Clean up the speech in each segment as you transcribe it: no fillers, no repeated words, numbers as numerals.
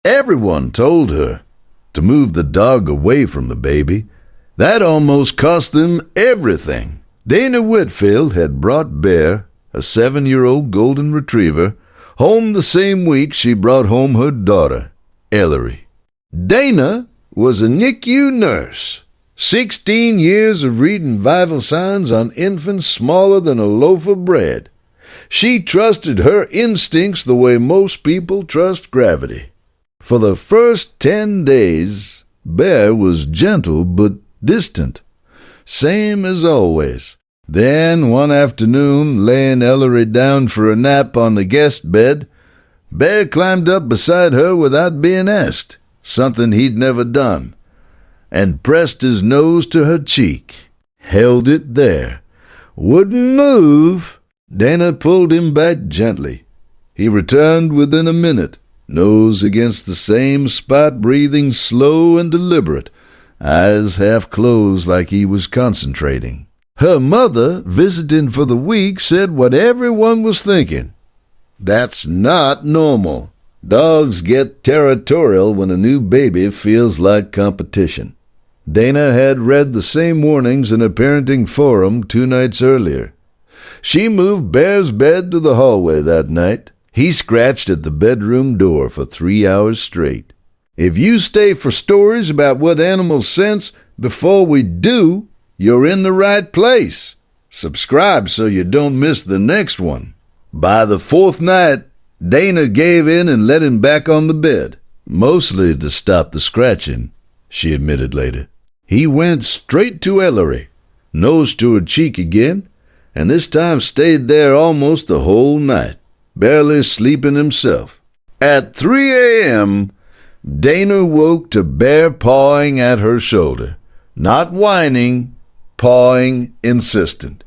Everyone told her to move the dog away from the baby. That almost cost them everything. Dana Whitfield had brought Bear, a 7-year-old golden retriever, home the same week she brought home her daughter, Ellery. Dana was a NICU nurse. 16 years of reading vital signs on infants smaller than a loaf of bread. She trusted her instincts the way most people trust gravity. For the first 10 days, Bear was gentle but distant, same as always. Then, one afternoon, laying Ellery down for a nap on the guest bed, Bear climbed up beside her without being asked, something he'd never done, and pressed his nose to her cheek, held it there, wouldn't move. Dana pulled him back gently. He returned within a minute, nose against the same spot, breathing slow and deliberate, eyes half closed like he was concentrating. Her mother, visiting for the week, said what everyone was thinking. That's not normal. Dogs get territorial when a new baby feels like competition. Dana had read the same warnings in a parenting forum 2 nights earlier. She moved Bear's bed to the hallway that night. He scratched at the bedroom door for 3 hours straight. If you stay for stories about what animals sense before we do, you're in the right place. Subscribe so you don't miss the next one. By the 4th night, Dana gave in and let him back on the bed, mostly to stop the scratching, she admitted later. He went straight to Ellery, nose to her cheek again, and this time stayed there almost the whole night, barely sleeping himself. At 3 a.m., Dana woke to Bear pawing at her shoulder, not whining, pawing insistent.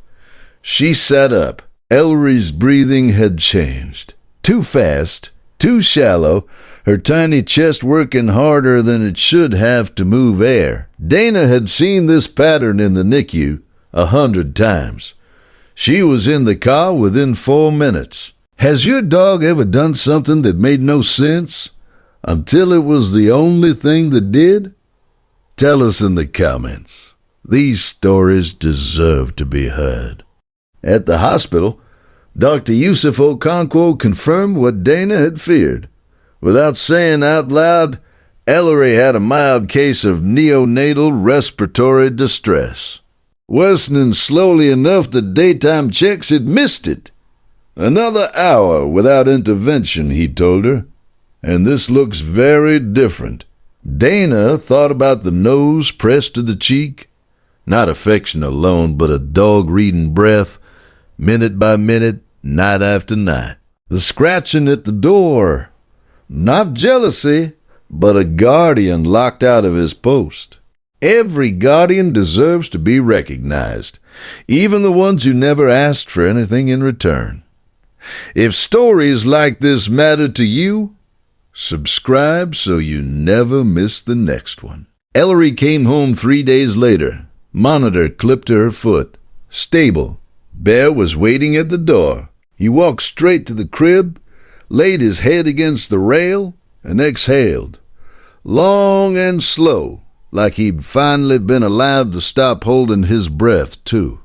She sat up. Ellery's breathing had changed. Too fast, too shallow, her tiny chest working harder than it should have to move air. Dana had seen this pattern in the NICU 100 times. She was in the car within 4 minutes. Has your dog ever done something that made no sense until it was the only thing that did? Tell us in the comments. These stories deserve to be heard. At the hospital, Dr. Yusuf Okonkwo confirmed what Dana had feared. Without saying out loud, Ellery had a mild case of neonatal respiratory distress, worsening slowly enough that daytime checks had missed it. Another hour without intervention, he told her, and this looks very different. Dana thought about the nose pressed to the cheek, not affection alone, but a dog-reading breath, minute by minute, night after night. The scratching at the door, not jealousy, but a guardian locked out of his post. Every guardian deserves to be recognized, even the ones who never asked for anything in return. If stories like this matter to you, subscribe so you never miss the next one. Ellery came home 3 days later, monitor clipped to her foot, stable. Bear was waiting at the door. He walked straight to the crib, laid his head against the rail, and exhaled, long and slow, like he'd finally been allowed to stop holding his breath, too.